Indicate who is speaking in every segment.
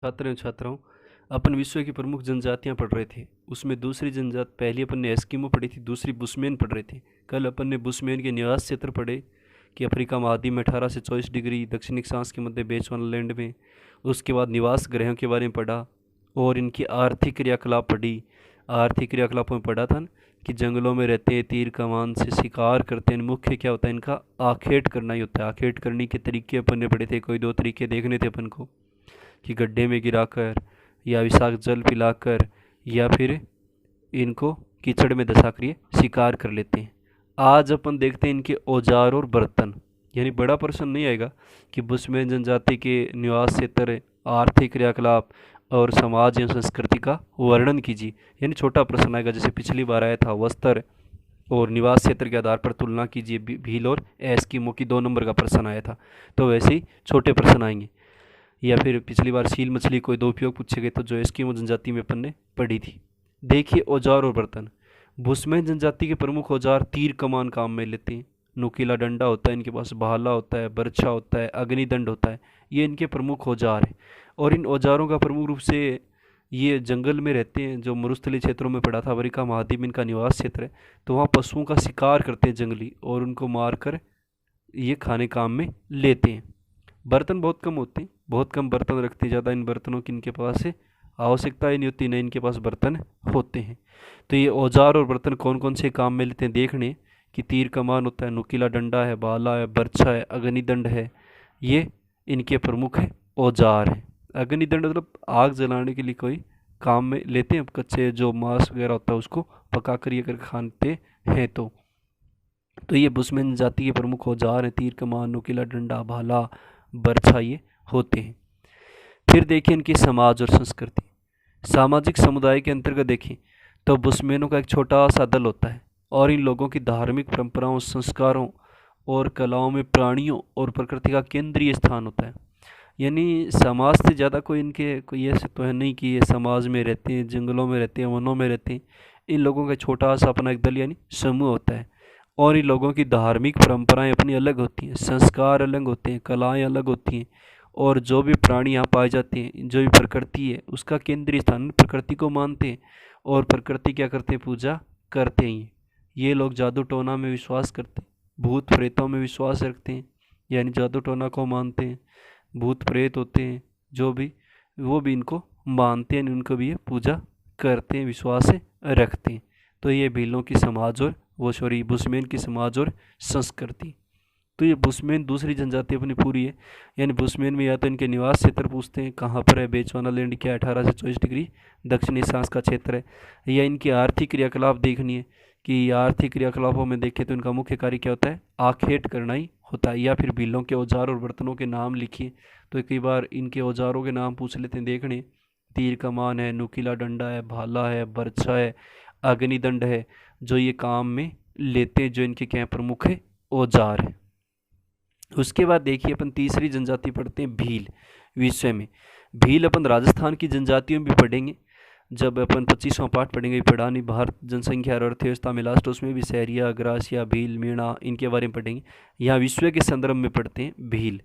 Speaker 1: छात्र एवं छात्राओं, अपन विश्व की प्रमुख जनजातियां पढ़ रहे थे। उसमें दूसरी जनजात, पहली अपन ने एस्किमो पढ़ी थी, दूसरी बुशमैन पढ़ रहे थे। कल अपन ने बुशमैन के निवास क्षेत्र पढ़े कि अफ्रीका महाद्वीप में 18 से 24 डिग्री, दक्षिणी अक्षांश के मध्य बेचवानालैंड में। उसके बाद निवास ग्रहों के बारे में पढ़ा और इनकी आर्थिक क्रियाकलाप पढ़ी। आर्थिक क्रियाकलापों में पढ़ा था कि जंगलों में रहते हैं, तीर कमान से शिकार करते हैं। मुख्य क्या होता है इनका? आखेट करना ही होता है। आखेट करने के तरीके अपन ने पढ़े थे। कोई दो तरीके देखने थे अपन को, कि गड्ढे में गिराकर या विषाक्त जल पिलाकर या फिर इनको कीचड़ में धंसाकर ये शिकार कर लेते हैं। आज अपन देखते हैं इनके औजार और बर्तन। यानी बड़ा प्रश्न नहीं आएगा कि बुशमैन जनजाति के निवास क्षेत्र, आर्थिक क्रियाकलाप और समाज एवं संस्कृति का वर्णन कीजिए। यानी छोटा प्रश्न आएगा, जैसे पिछली बार आया था वस्त्र और निवास क्षेत्र के आधार पर तुलना कीजिए। भील और एस्किमो की 2 नंबर का प्रश्न आया था, तो वैसे ही छोटे प्रश्न आएंगे। या फिर पिछली बार सील मछली कोई 2 उपयोग पूछे गए, तो जो एस्किमो जनजाति में अपन ने पढ़ी थी। देखिए औजार और बर्तन। बुशमैन जनजाति के प्रमुख औजार तीर कमान काम में लेते हैं। नुकीला डंडा होता है इनके पास, भाला होता है, बर्छा होता है, अग्निदंड होता है। ये इनके प्रमुख औजार हैं। और इन औजारों का प्रमुख रूप से ये जंगल में रहते हैं। जो मरुस्थलीय क्षेत्रों में पड़ा था, अफ्रीका महाद्वीप इनका निवास क्षेत्र है, तो वहाँ पशुओं का शिकार करते हैं जंगली, और उनको मारकर ये खाने काम में लेते हैं। बर्तन बहुत कम होते हैं, बहुत कम बर्तन रखते हैं। ज़्यादा इन बर्तनों की इनके पास से आवश्यकता ही नहीं होती, न इनके पास बर्तन होते हैं। तो ये औजार और बर्तन कौन कौन से काम में लेते हैं देखने कि तीर कमान होता है, नुकीला डंडा है, भाला है, बर्छा है, अग्निदंड है। ये इनके प्रमुख औजार हैं। अग्निदंड मतलब आग जलाने के लिए कोई काम में लेते हैं। कच्चे जो मांस वगैरह होता है उसको पका कर ये कर खाते हैं। तो ये बुशमैन जाति के प्रमुख औजार हैं। तीर कमान, नुकीला डंडा, भाला, बर्छा ये होते हैं। फिर देखिए इनकी समाज और संस्कृति। सामाजिक समुदाय के अंतर्गत देखें तो बुशमैनों का एक छोटा सा दल होता है, और इन लोगों की धार्मिक परंपराओं, संस्कारों और कलाओं में प्राणियों और प्रकृति का केंद्रीय स्थान होता है। यानी समाज से ज़्यादा कोई इनके कोई ऐसे तो है नहीं कि ये समाज में रहते हैं, जंगलों में रहते हैं, वनों में रहते हैं। इन लोगों का छोटा सा अपना एक दल यानी समूह होता है, और इन लोगों की धार्मिक परंपराएं अपनी अलग होती हैं, संस्कार अलग होते हैं, कलाएं अलग होती हैं। और जो भी प्राणी यहाँ पाए जाते हैं, जो भी प्रकृति है उसका केंद्रीय स्थान, प्रकृति को मानते हैं और प्रकृति क्या करते हैं? पूजा करते हैं। ये लोग जादू टोना में विश्वास करते हैं, भूत प्रेतों में विश्वास रखते हैं, यानी जादू टोना को मानते हैं। भूत प्रेत होते हैं जो भी, वो भी इनको मानते हैं, उनको भी ये पूजा करते हैं, विश्वास रखते हैं। तो ये भीलों की समाज और बुशमैन की समाज और संस्कृति। तो ये बुशमैन दूसरी जनजाति अपनी पूरी है। यानी बुशमैन में या तो इनके निवास क्षेत्र पूछते हैं कहाँ पर है, बेचवानालैंड क्या 18 से 24 डिग्री दक्षिणी अक्षांश का क्षेत्र है, या इनकी आर्थिक क्रियाकलाप देखनी है कि आर्थिक क्रियाकलापों में देखें तो इनका मुख्य कार्य क्या होता है? आखेट करना ही होता है। या फिर भीलों के औजार और बर्तनों के नाम लिखिए, तो कई बार इनके औजारों के नाम पूछ लेते हैं देखने। तीर कमान है, नुकीला डंडा है, भाला है, बर्छा है, अग्निदंड है, जो ये काम में लेते हैं, जो इनके क्या प्रमुख है? औजार है। उसके बाद देखिए अपन तीसरी जनजाति पढ़ते हैं भील। विषय में भील अपन राजस्थान की जनजातियों में भी पढ़ेंगे। जब अपन 25वां पाठ पढ़ेंगे, पढ़ा नहीं, भारत जनसंख्या और अर्थव्यवस्था में लास्ट, उसमें भी सहरिया, ग्रासिया, भील, मीणा, इनके बारे में पढ़ेंगे। यहाँ विश्व के संदर्भ में पढ़ते हैं भील।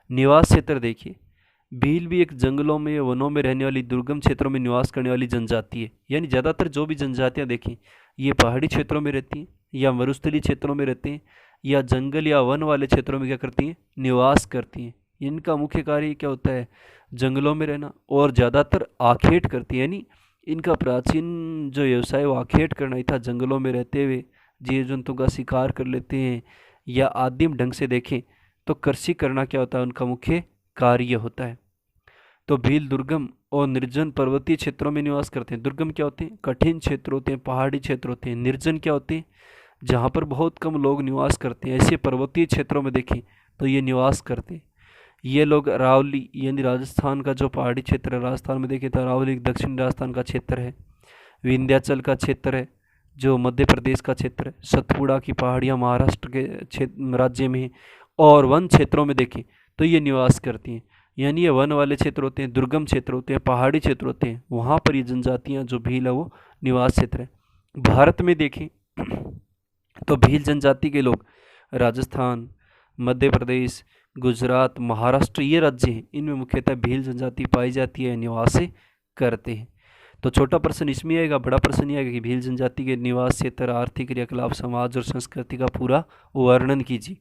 Speaker 1: निवास क्षेत्र देखिए, भील भी एक जंगलों में, वनों में रहने वाली, दुर्गम क्षेत्रों में निवास करने वाली जनजाति है। यानी ज़्यादातर जो भी जनजातियाँ देखें, ये पहाड़ी क्षेत्रों में रहती हैं, या मरुस्थलीय क्षेत्रों में रहते हैं, या जंगल या वन वाले क्षेत्रों में क्या करती हैं? निवास करती हैं। इनका मुख्य कार्य क्या होता है? जंगलों में रहना, और ज़्यादातर आखेट करती है। यानी इनका प्राचीन जो व्यवसाय वो आखेट करना ही था। जंगलों में रहते हुए जीव जंतु का शिकार कर लेते हैं, या आदिम ढंग से देखें तो कृषि करना क्या होता है? उनका मुख्य कार्य होता है। तो भील दुर्गम और निर्जन पर्वतीय क्षेत्रों में निवास करते हैं। दुर्गम क्या होते हैं? कठिन क्षेत्र होते हैं, पहाड़ी क्षेत्र होते हैं। निर्जन क्या होते हैं? जहाँ पर बहुत कम लोग निवास करते हैं। ऐसे पर्वतीय क्षेत्रों में देखें तो ये निवास करते हैं। ये लोग अरावली, यानी राजस्थान का जो पहाड़ी क्षेत्र है, राजस्थान में देखें तो अरावली दक्षिण राजस्थान का क्षेत्र है, विंध्याचल का क्षेत्र है जो मध्य प्रदेश का क्षेत्र है, सतपुड़ा की पहाड़ियाँ महाराष्ट्र के क्षेत्र राज्य में है, और वन क्षेत्रों में देखें तो ये निवास करती हैं। यानी ये वन वाले क्षेत्र होते हैं, दुर्गम क्षेत्र होते हैं, पहाड़ी क्षेत्र होते हैं, वहाँ पर ये जनजातियाँ जो भील है वो निवास क्षेत्र है। भारत में देखें तो भील जनजाति के लोग राजस्थान, मध्य प्रदेश, गुजरात, महाराष्ट्र ये राज्य हैं, इनमें मुख्यतः भील जनजाति पाई जाती है, निवास करते हैं। तो छोटा प्रश्न इसमें आएगा, बड़ा प्रश्न ये आएगा कि भील जनजाति के निवास क्षेत्र, आर्थिक क्रियाकलाप, समाज और संस्कृति का पूरा वर्णन कीजिए।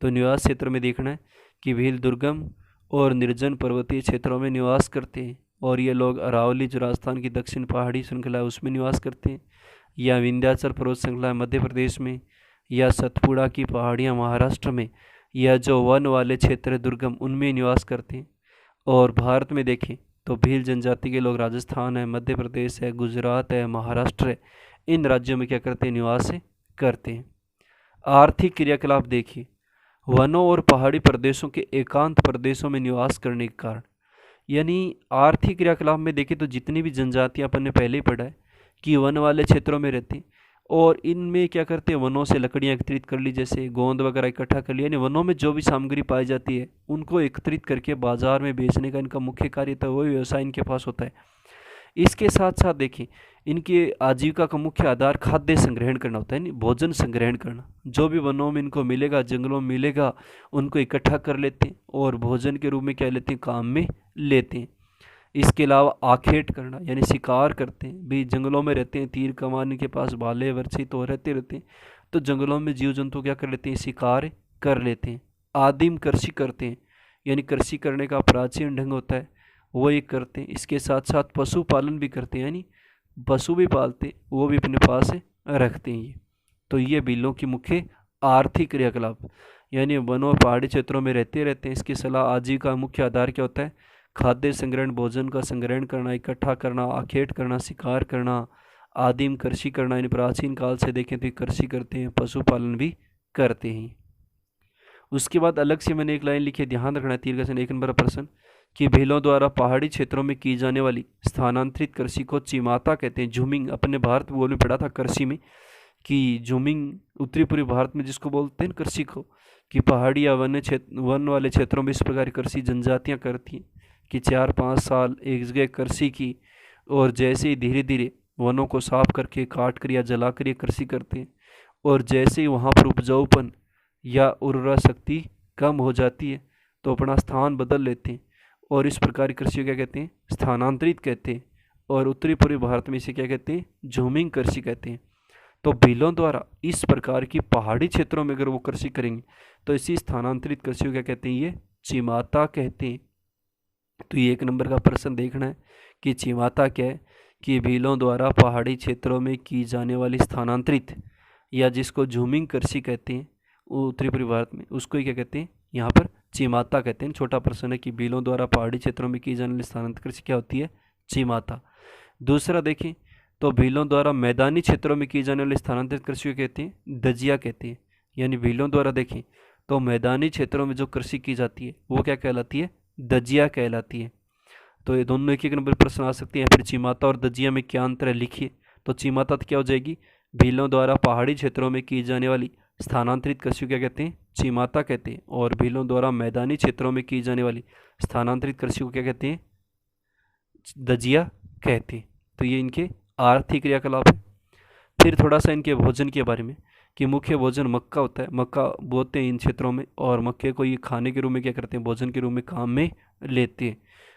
Speaker 1: तो निवास क्षेत्र में देखना है कि भील दुर्गम और निर्जन पर्वतीय क्षेत्रों में निवास करते हैं, और ये लोग अरावली जो राजस्थान की दक्षिण पहाड़ी श्रृंखला है उसमें निवास करते हैं, या विंध्याचल पर्वत श्रृंखला मध्य प्रदेश में, या सतपुड़ा की पहाड़ियाँ महाराष्ट्र में, या जो वन वाले क्षेत्र दुर्गम उनमें निवास करते हैं। और भारत में देखें तो भील जनजाति के लोग राजस्थान है, मध्य प्रदेश है, गुजरात है, महाराष्ट्र है, इन राज्यों में क्या करते हैं, निवास करते हैं। आर्थिक क्रियाकलाप देखिए, वनों और पहाड़ी प्रदेशों के एकांत प्रदेशों में निवास करने के कारण, यानी आर्थिक क्रियाकलाप में देखें तो जितनी भी जनजातियाँ अपन ने पहले ही पढ़ा है कि वन वाले क्षेत्रों में रहती, और इनमें क्या करते हैं, वनों से लकड़ियाँ एकत्रित कर ली, जैसे गोंद वगैरह इकट्ठा कर लिया, यानी वनों में जो भी सामग्री पाई जाती है उनको एकत्रित करके बाजार में बेचने का इनका मुख्य कार्य था, वही व्यवसाय इनके पास होता है। इसके साथ साथ देखें इनके आजीविका का मुख्य आधार खाद्य संग्रहण करना होता है, यानी भोजन संग्रहण करना। जो भी वनों में इनको मिलेगा, जंगलों में मिलेगा, उनको इकट्ठा कर लेते हैं और भोजन के रूप में क्या लेते हैं, काम में लेते हैं। इसके अलावा आखेट करना, यानी शिकार करते हैं, भी जंगलों में रहते हैं, तीर कमान के पास भाले वर्षी तो रहते हैं, तो जंगलों में जीव जंतु क्या कर लेते हैं, शिकार कर लेते हैं। आदिम कृषि करते हैं, यानी कृषि करने का प्राचीन ढंग होता है वो एक करते हैं। इसके साथ साथ पशुपालन भी करते हैं, यानी पशु भी पालते, वो भी अपने पास रखते हैं। ये तो ये भीलों की मुख्य आर्थिक क्रियाकलाप, यानी वनों और पहाड़ी क्षेत्रों में रहते हैं। इसकी सलाह आजीविका मुख्य आधार क्या होता है, खाद्य संग्रहण, भोजन का संग्रहण करना, इकट्ठा करना, आखेट करना, शिकार करना, आदिम कृषि करना, यानी प्राचीन काल से देखें तो कृषि करते हैं, पशुपालन भी करते हैं। उसके बाद अलग से मैंने एक लाइन लिखी है, ध्यान रखना है, तीर का 1 नंबर प्रश्न कि भीलों द्वारा पहाड़ी क्षेत्रों में की जाने वाली स्थानांतरित कृषि को चिमाता कहते हैं। झूमिंग, अपने भारत भूगोल में पढ़ा था कृषि में कि झूमिंग उत्तरी पूर्वी भारत में जिसको बोलते हैं कृषि को, कि पहाड़ी या वन वाले क्षेत्रों में इस प्रकार कृषि जनजातियाँ करती हैं कि 4-5 साल एक जगह कृषि की, और जैसे ही धीरे धीरे वनों को साफ करके काट कर या जला कर ये कृषि करते हैं, और जैसे ही वहाँ पर उपजाऊपन या उर्वरा शक्ति कम हो जाती है तो अपना स्थान बदल लेते हैं, और इस प्रकार की कृषि को क्या कहते हैं, स्थानांतरित कहते हैं। और उत्तरी पूर्वी भारत में इसे क्या कहते हैं, झूमिंग कृषि कहते हैं। तो भीलों द्वारा इस प्रकार की पहाड़ी क्षेत्रों में अगर वो कृषि करेंगे तो इसी स्थानांतरित कृषि को क्या कहते हैं, ये चिमाता कहते हैं। तो ये 1 नंबर का प्रश्न देखना है कि चिमाता क्या है, कि भीलों द्वारा पहाड़ी क्षेत्रों में की जाने वाली स्थानांतरित या जिसको झूमिंग कृषि कहते हैं उत्तरी पूर्वी भारत में, उसको ही क्या कहते हैं, यहाँ पर चिमाता कहते हैं। छोटा प्रश्न है कि भीलों द्वारा पहाड़ी क्षेत्रों में की जाने वाली स्थानांतरित कृषि क्या होती है, चिमाता। दूसरा देखें तो भीलों द्वारा मैदानी क्षेत्रों में की जाने वाली स्थानांतरित कृषि को कहते हैं, दजिया कहते हैं। यानी भीलों द्वारा देखें तो मैदानी क्षेत्रों में जो कृषि की जाती है वो क्या कहलाती है, दजिया कहलाती है। तो ये दोनों 1 नंबर प्रश्न आ सकते हैं। फिर चिमाता और दजिया में क्या अंतर है लिखिए। तो चिमाता तो क्या हो जाएगी, भीलों द्वारा पहाड़ी क्षेत्रों में की जाने वाली स्थानांतरित कृषि क्या कहते हैं, चिमाता कहते हैं। और भीलों द्वारा मैदानी क्षेत्रों में की जाने वाली स्थानांतरित कृषि को क्या कहते हैं, दजिया कहते हैं। तो ये इनके आर्थिक क्रियाकलाप है। फिर थोड़ा सा इनके भोजन के बारे में कि मुख्य भोजन मक्का होता है, मक्का बोते हैं इन क्षेत्रों में, और मक्के को ये खाने के रूप में क्या करते हैं, भोजन के रूप में काम में लेते हैं।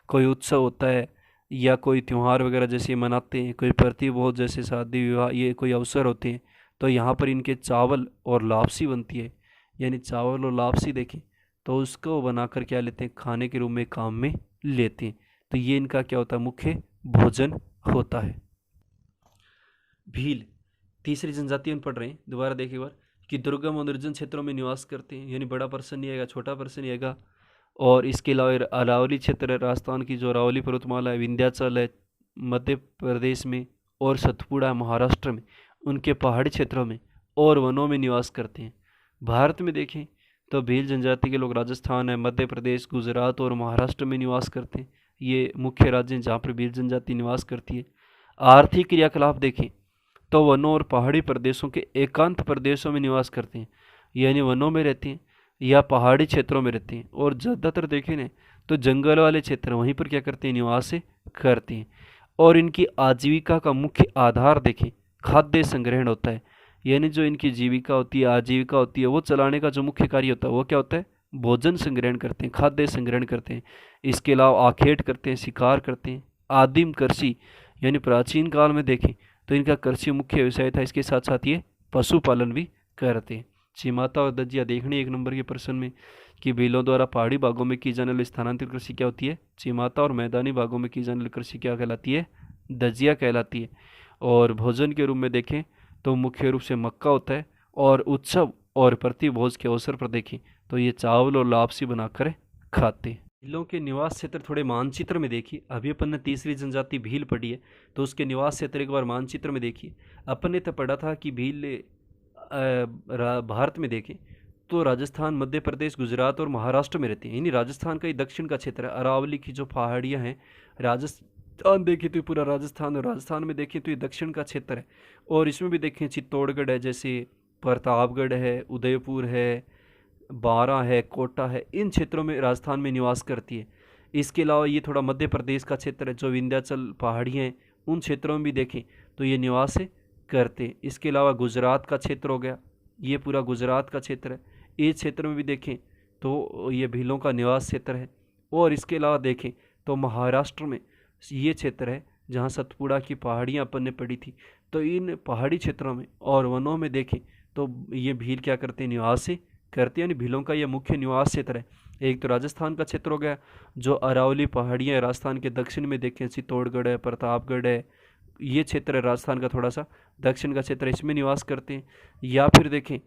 Speaker 1: कोई उत्सव होता है या कोई त्यौहार वगैरह जैसे मनाते हैं, कोई प्रतिभोज जैसे शादी विवाह, ये कोई अवसर होते हैं, तो यहाँ पर इनके चावल और लापसी बनती है। यानी चावल और लापसी देखें तो उसको बनाकर क्या लेते हैं, खाने के रूप में काम में लेते हैं। तो ये इनका क्या होता है, मुख्य भोजन होता है। भील तीसरी जनजाति पढ़ रहे हैं, दोबारा देखिए एक बार कि दुर्गम और निर्जन क्षेत्रों में निवास करते हैं। यानी बड़ा प्रश्न नहीं आएगा, छोटा प्रश्न नहीं आएगा। और इसके अलावा अरावली क्षेत्र है, राजस्थान की जो अरावली पर्वतमाला है, विंध्याचल है मध्य प्रदेश में, और सतपुड़ा महाराष्ट्र में, उनके पहाड़ी क्षेत्रों में और वनों में निवास करते हैं। भारत में देखें तो भील जनजाति के लोग राजस्थान है, मध्य प्रदेश, गुजरात और महाराष्ट्र में निवास करते हैं। ये मुख्य राज्य हैं जहाँ पर भील जनजाति निवास करती है। आर्थिक क्रियाकलाप देखें तो वनों और पहाड़ी प्रदेशों के एकांत प्रदेशों में निवास करते हैं, यानी वनों में रहते हैं या पहाड़ी क्षेत्रों में रहते हैं। और ज़्यादातर देखें ना तो जंगल वाले क्षेत्र वहीं पर क्या करते हैं, निवास करते हैं। और इनकी आजीविका का मुख्य आधार देखें खाद्य संग्रहण होता है। यानी जो इनकी जीविका होती है, आजीविका होती है, वो चलाने का जो मुख्य कार्य होता है वो क्या होता है, भोजन संग्रहण करते हैं, खाद्य संग्रहण करते हैं। इसके अलावा आखेट करते हैं, शिकार करते हैं। आदिम कृषि यानी प्राचीन काल में देखें तो इनका कृषि मुख्य व्यवसाय था। इसके साथ साथ ये पशुपालन भी करते हैं। चिमाता और दज्जिया देखने एक नंबर के प्रश्न में कि भीलों द्वारा पहाड़ी भागों में की जाने वाली स्थानांतरित कृषि क्या होती है? चिमाता। और मैदानी भागों में की जाने वाली कृषि क्या कहलाती है? दज्जिया कहलाती है। और भोजन के रूप में देखें तो मुख्य रूप से मक्का होता है, और उत्सव और प्रतिभोज के अवसर पर देखें तो ये चावल और लापसी बनाकर खाते हैं। भीलों के निवास क्षेत्र थोड़े मानचित्र में देखिए। अभी अपन ने तीसरी जनजाति भील पढ़ी है, तो उसके निवास क्षेत्र एक बार मानचित्र में देखिए। अपन ने तो पढ़ा था कि भील भारत में देखें तो राजस्थान, मध्य प्रदेश, गुजरात और महाराष्ट्र में रहते हैं। यानी राजस्थान का ही दक्षिण का क्षेत्र है। अरावली की जो पहाड़ियाँ हैं, राजस्थान देखें तो पूरा राजस्थान, और राजस्थान में देखें तो ये दक्षिण का क्षेत्र है। और इसमें भी देखें चित्तौड़गढ़ है, जैसे प्रतापगढ़ है, उदयपुर है, बारां है, कोटा है, इन क्षेत्रों में राजस्थान में निवास करती है। इसके अलावा ये थोड़ा मध्य प्रदेश का क्षेत्र है, जो विंध्याचल पहाड़ियाँ हैं उन क्षेत्रों में भी देखें तो ये निवास करते हैं। इसके अलावा गुजरात का क्षेत्र हो गया, ये पूरा गुजरात का क्षेत्र है। इस क्षेत्र में भी देखें तो ये भीलों का निवास क्षेत्र है। और इसके अलावा देखें तो महाराष्ट्र में ये क्षेत्र है जहाँ सतपुड़ा की पहाड़ियाँ अपन ने पढ़ी थी। तो इन पहाड़ी क्षेत्रों में और वनों में देखें तो ये भील क्या करते हैं? निवास करते हैं। यानी भीलों का ये मुख्य निवास क्षेत्र है। एक तो राजस्थान का क्षेत्र हो गया, जो अरावली पहाड़ियाँ राजस्थान के दक्षिण में देखें, चित्तौड़गढ़ है, प्रतापगढ़ है, ये क्षेत्र है राजस्थान का थोड़ा सा दक्षिण का क्षेत्र, इसमें निवास करते हैं। या फिर देखें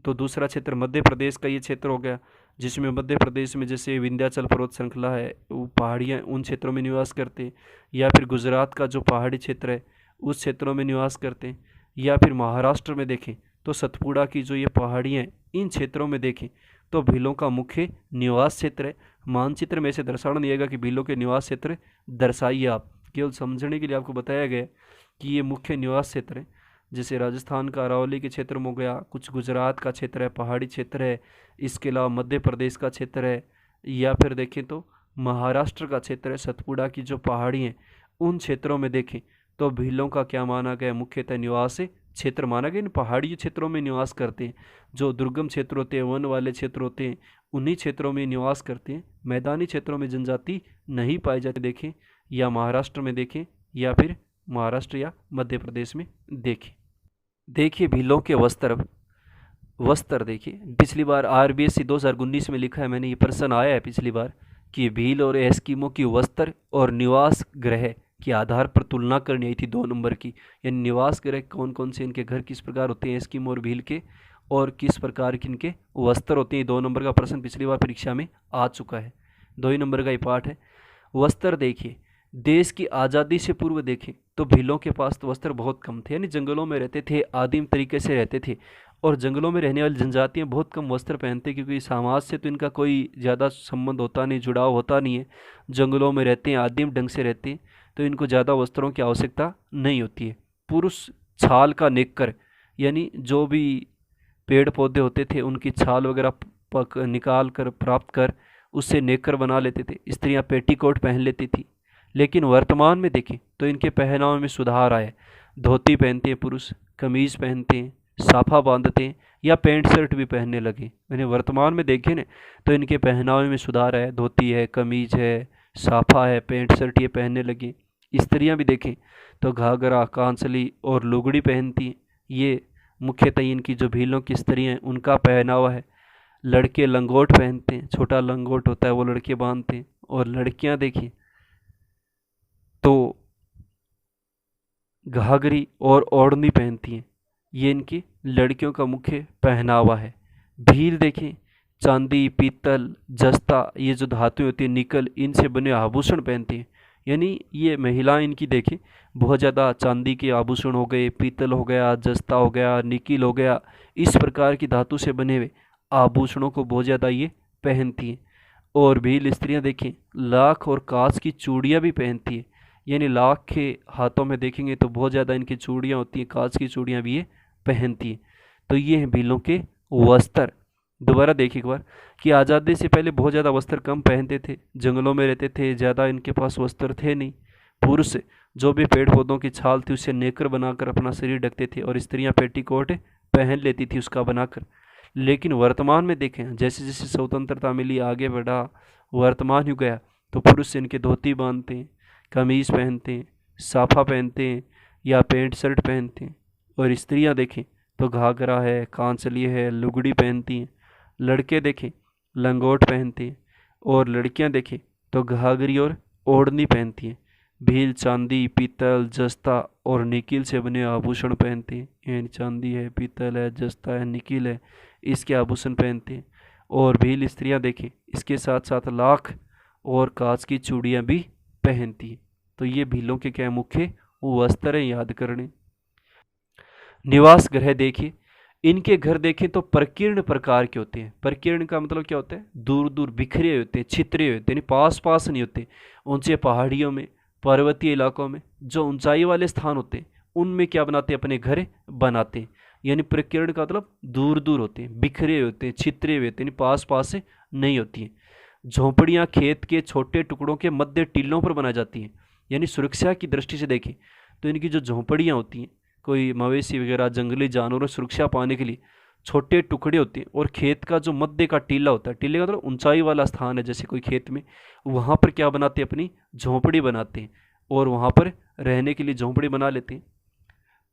Speaker 1: तो दूसरा क्षेत्र मध्य प्रदेश का ये क्षेत्र हो गया, जिसमें मध्य प्रदेश में जैसे विंध्याचल पर्वत श्रृंखला है, वो पहाड़ियाँ, उन क्षेत्रों में निवास करते हैं। या फिर गुजरात का जो पहाड़ी क्षेत्र है उस क्षेत्रों में निवास करते हैं। या फिर महाराष्ट्र में देखें तो सतपुड़ा की जो ये पहाड़ियाँ हैं, इन क्षेत्रों में देखें तो भीलों का मुख्य निवास क्षेत्र है। मानचित्र में ऐसे दर्शाना नहीं आएगा कि भीलों के निवास क्षेत्र दर्शाइए आप, केवल समझने के लिए आपको बताया गया कि ये मुख्य निवास क्षेत्र है। जैसे राजस्थान का अरावली के क्षेत्र में हो गया, कुछ गुजरात का क्षेत्र है, पहाड़ी क्षेत्र है, इसके अलावा मध्य प्रदेश का क्षेत्र है। या फिर देखें तो महाराष्ट्र का क्षेत्र है, सतपुड़ा की जो पहाड़ी हैं उन क्षेत्रों में देखें तो भीलों का क्या माना गया? मुख्यतः निवास क्षेत्र माना गया। इन पहाड़ी क्षेत्रों में निवास करते हैं। जो दुर्गम क्षेत्र होते हैं, वन वाले क्षेत्र होते हैं, उन्हीं क्षेत्रों में निवास करते हैं। मैदानी क्षेत्रों में जनजाति नहीं पाई जाती देखें, या महाराष्ट्र में देखें, या फिर महाराष्ट्र या मध्य प्रदेश में देखें। देखिए भीलों के वस्त्र देखिए, पिछली बार RBSC 2019 में लिखा है मैंने, ये प्रश्न आया है पिछली बार कि भील और एस्किमो की वस्त्र और निवास गृह के आधार पर तुलना करनी आई थी 2 नंबर की। यानी निवास गृह कौन कौन से इनके घर किस प्रकार होते हैं एस्किमो और भील के, और किस प्रकार के इनके वस्त्र होते हैं। 2 नंबर का प्रश्न पिछली बार परीक्षा में आ चुका है। 2 ही नंबर का ये पाठ है। वस्त्र देखिए, देश की आज़ादी से पूर्व देखें तो भीलों के पास तो वस्त्र बहुत कम थे। यानी जंगलों में रहते थे, आदिम तरीके से रहते थे, और जंगलों में रहने वाली जनजातियाँ बहुत कम वस्त्र पहनते, क्योंकि समाज से तो इनका कोई ज़्यादा संबंध होता नहीं, जुड़ाव होता नहीं है। जंगलों में रहते हैं, आदिम ढंग से रहते हैं, तो इनको ज़्यादा वस्त्रों की आवश्यकता नहीं होती है। पुरुष छाल का नेकर, यानी जो भी पेड़ पौधे होते थे उनकी छाल वगैरह निकाल कर प्राप्त कर उससे नेकर बना लेते थे। स्त्रियां पेटीकोट पहन लेती थी। लेकिन वर्तमान में देखें तो इनके पहनावे में सुधार आया। धोती पहनते हैं पुरुष, कमीज़ पहनते हैं, साफा बांधते हैं, या पैंट शर्ट भी पहनने लगे। मैंने वर्तमान में देखे ना तो इनके पहनावे में सुधार आया। धोती है, कमीज है, साफा है, पैंट शर्ट ये पहनने लगे। स्त्रियां भी देखें तो घाघरा, कांसली और लुगड़ी पहनती हैं। ये मुख्यतः इनकी जो भीलों की स्त्रियां हैं उनका पहनावा है। लड़के लंगोट पहनते हैं, छोटा लंगोट होता है वो लड़के बांधते हैं। और लड़कियां देखिए तो घाघरी और ओढ़नी पहनती हैं। ये इनकी लड़कियों का मुख्य पहनावा है। भील देखें चांदी, पीतल, जस्ता, ये जो धातुएं होती है, निकल, इनसे बने आभूषण पहनती हैं। यानी ये महिलाएं इनकी देखें बहुत ज़्यादा चांदी के आभूषण हो गए, पीतल हो गया, जस्ता हो गया, निकिल हो गया, इस प्रकार की धातु से बने हुए आभूषणों को बहुत ज़्यादा ये पहनती हैं। और भील स्त्रियां देखें लाख और कांच की चूड़ियाँ भी पहनती हैं। यानी लाख के हाथों में देखेंगे तो बहुत ज़्यादा इनकी चूड़ियाँ होती हैं, कांच की चूड़ियाँ भी ये पहनती हैं। तो ये हैं भीलों के वस्त्र। दोबारा देखिए एक बार कि आज़ादी से पहले बहुत ज़्यादा वस्त्र कम पहनते थे, जंगलों में रहते थे, ज़्यादा इनके पास वस्त्र थे नहीं। पुरुष जो भी पेड़ पौधों की छाल थी उससे नेकर बनाकर अपना शरीर ढकते थे, और स्त्रियां पेटीकोट पहन लेती थी उसका बनाकर। लेकिन वर्तमान में देखें, जैसे जैसे स्वतंत्रता मिली, आगे बढ़ा, वर्तमान युग गया, तो पुरुष इनके धोती बांधते हैं, कमीज़ पहनते हैं, साफा पहनते हैं या पैंट शर्ट पहनते हैं। और स्त्रियां देखें तो घाघरा है, कांचली है, लुगड़ी पहनती हैं। लड़के देखें लंगोट पहनते हैं, और लड़कियां देखें तो घाघरी और ओढ़नी पहनती हैं। भील चांदी, पीतल, जस्ता और निकिल से बने आभूषण पहनते हैं। यानी चांदी है, पीतल है, जस्ता है, निकिल है, इसके आभूषण पहनते हैं। और भील स्त्रियां देखें इसके साथ साथ लाख और कांच की चूड़ियां भी पहनती हैं। तो ये भीलों के क्या मुख्य वस्त्र हैं, याद करने। निवास गृह देखिए, इनके घर देखें तो प्रकीर्ण प्रकार के होते हैं। प्रकीर्ण का मतलब क्या होता है? दूर दूर बिखरे होते हैं, छितरे होते हैं, पास पास नहीं होते। ऊंचे पहाड़ियों में, पर्वतीय इलाकों में, जो ऊंचाई वाले स्थान होते हैं उनमें क्या बनाते हैं? अपने घर बनाते हैं। यानी प्रकीर्ण का मतलब दूर दूर होते हैं, बिखरे होते हैं, छितरे हुए होते हैं, पास पास से नहीं होती हैं। झोंपड़ियाँ खेत के छोटे टुकड़ों के मध्य टीलों पर बनाई जाती हैं। यानी सुरक्षा की दृष्टि से देखें तो इनकी जो झोंपड़ियाँ होती हैं, कोई मवेशी वगैरह जंगली जानवरों सुरक्षा पाने के लिए छोटे टुकड़े होते हैं। और खेत का जो मध्य का टीला होता है, टीले का मतलब ऊंचाई वाला स्थान है, जैसे कोई खेत में, वहाँ पर क्या बनाते हैं? अपनी झोंपड़ी बनाते हैं और वहाँ पर रहने के लिए झोंपड़ी बना लेते हैं।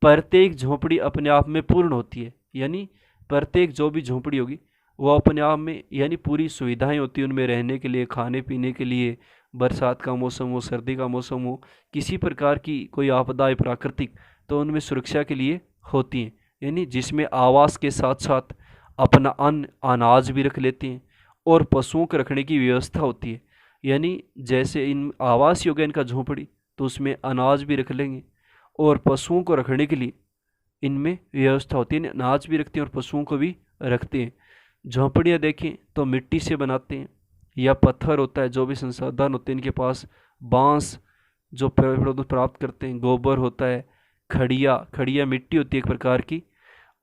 Speaker 1: प्रत्येक झोंपड़ी अपने आप में पूर्ण होती है। यानी प्रत्येक जो भी झोंपड़ी होगी वो अपने आप में, यानी पूरी सुविधाएं होती हैं उनमें रहने के लिए, खाने पीने के लिए, बरसात का मौसम हो, सर्दी का मौसम हो, किसी प्रकार की कोई आपदा है प्राकृतिक, तो उनमें सुरक्षा के लिए होती हैं। यानी जिसमें आवास के साथ साथ अपना अन्न अनाज भी रख लेते हैं और पशुओं को रखने की व्यवस्था होती है। यानी जैसे इन आवास हो गया इनका झोंपड़ी, तो उसमें अनाज भी रख लेंगे और पशुओं को रखने के लिए इनमें व्यवस्था होती है। अनाज भी रखते हैं और पशुओं को भी रखते हैं। झोंपड़ियाँ देखें तो मिट्टी से बनाते हैं या पत्थर होता है, जो भी संसाधन होते हैं इनके पास, बांस जो प्राप्त करते हैं, गोबर होता है, खड़िया, खड़िया मिट्टी होती है एक प्रकार की,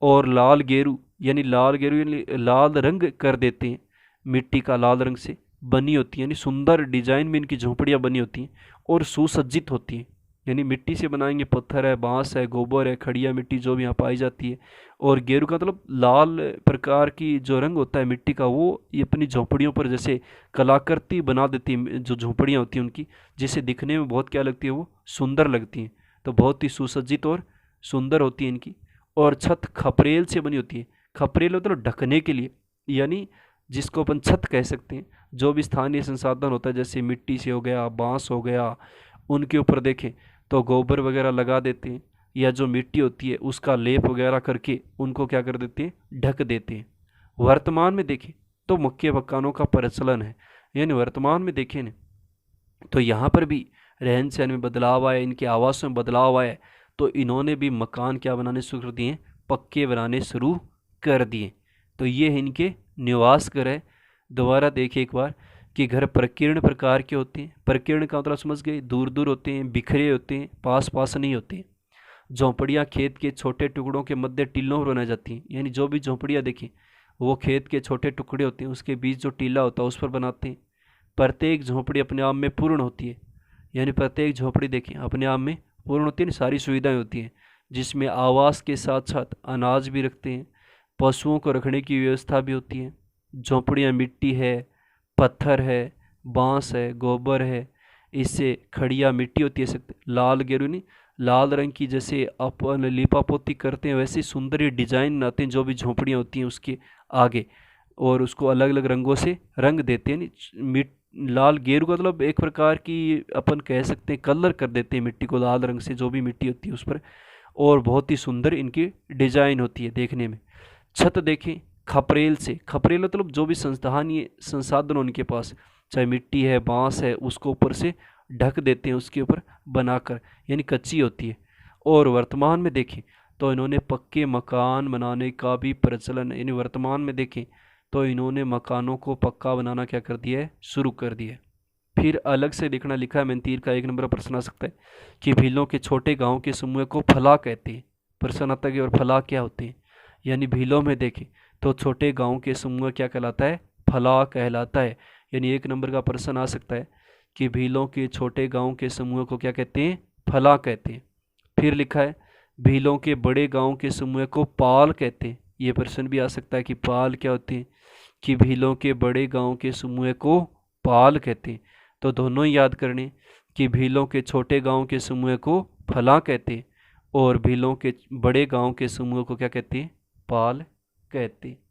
Speaker 1: और लाल गेरू, यानी लाल गेरू यानी लाल रंग कर देते हैं, मिट्टी का लाल रंग से बनी होती है। यानी सुंदर डिजाइन में इनकी झोंपड़ियाँ बनी होती हैं और सुसज्जित होती हैं। यानी मिट्टी से बनाएंगे, पत्थर है, बांस है, गोबर है, खड़िया मिट्टी जो भी यहाँ पाई जाती है। और गेरू का मतलब लाल प्रकार की जो रंग होता है मिट्टी का, वो ये अपनी झोंपड़ियों पर जैसे कलाकृति बना देती है, जो झोंपड़ियाँ होती हैं उनकी, जिसे दिखने में बहुत क्या लगती है? वो सुंदर लगती हैं। तो बहुत ही सुसज्जित और सुंदर होती है इनकी। और छत खपरेल से बनी होती है। खपरेल मतलब ढकने के लिए, यानी जिसको अपन छत कह सकते हैं। जो भी स्थानीय संसाधन होता है, जैसे मिट्टी से हो गया, बांस हो गया, उनके ऊपर देखें तो गोबर वगैरह लगा देते हैं, या जो मिट्टी होती है उसका लेप वगैरह करके उनको क्या कर देते हैं? ढक देते हैं। वर्तमान में देखें तो मुख्य मकानों का प्रचलन है। यानी वर्तमान में देखें न तो यहाँ पर भी रहन सहन में बदलाव आया, इनके आवासों में बदलाव आया, तो इन्होंने भी मकान क्या बनाने शुरू कर दिए? पक्के बनाने शुरू कर दिए। तो ये है इनके निवास घर है। दोबारा देखिए एक बार कि घर प्रकीर्ण प्रकार के होते हैं। प्रकीर्ण का मतलब समझ गए? दूर दूर होते हैं, बिखरे होते हैं, पास पास नहीं होते हैं। झोंपड़ियाँ खेत के छोटे टुकड़ों के मध्य टीलों पर बनाई जाती हैं। यानी जो भी झोंपड़ियाँ देखें वो खेत के छोटे टुकड़े होते हैं, उसके बीच जो टीला होता है उस पर बनाते हैं। प्रत्येक झोंपड़ी अपने आप में पूर्ण होती है। यानी प्रत्येक झोंपड़ी देखें अपने आप में पूर्ण होती है, सारी सुविधाएं होती हैं, जिसमें आवास के साथ साथ अनाज भी रखते हैं, पशुओं को रखने की व्यवस्था भी होती है। झोंपड़ियाँ मिट्टी है, पत्थर है, बांस है, गोबर है, इससे खड़िया मिट्टी होती है, लाल गेरूनी लाल रंग की, जैसे अपन लिपापोती करते हैं वैसे सुंदर ये डिजाइन आते हैं जो भी झोंपड़ियाँ होती हैं उसके आगे, और उसको अलग अलग रंगों से रंग देते हैं। मिट लाल गेरू का मतलब एक प्रकार की अपन कह सकते हैं कलर कर देते हैं मिट्टी को लाल रंग से, जो भी मिट्टी होती है उस पर, और बहुत ही सुंदर इनकी डिजाइन होती है देखने में। छत देखें खपरेल से, खपरेल मतलब जो भी संस्थानीय संसाधन उनके पास, चाहे मिट्टी है, बांस है, उसको ऊपर से ढक देते हैं उसके ऊपर बनाकर, यानी कच्ची होती है। और वर्तमान में देखें तो इन्होंने पक्के मकान बनाने का भी प्रचलन, यानी वर्तमान में देखें तो इन्होंने मकानों को पक्का बनाना क्या कर दिया है? शुरू कर दिया है। फिर अलग से देखना लिखा है मैंतीर का 1 नंबर प्रश्न आ सकता है कि भीलों के छोटे गांव के समूह को फला कहते हैं। प्रश्न आता है कि और फला क्या होते हैं? यानी भीलों में देखें तो छोटे गांव के समूह क्या कहलाता है? फला कहलाता है। यानी 1 नंबर का प्रश्न आ सकता है कि भीलों के छोटे गांव के समूह को क्या कहते हैं? फला कहते हैं। फिर लिखा है भीलों के बड़े गांव के समूह को पाल कहते हैं। ये प्रश्न भी आ सकता है कि पाल क्या होते हैं, कि भीलों के बड़े गांव के समूह को पाल कहते हैं। तो दोनों ही याद करने कि भीलों के छोटे गांव के समूह को फला कहते हैं और भीलों के बड़े गांव के समूह को क्या कहते हैं, पाल कहते हैं।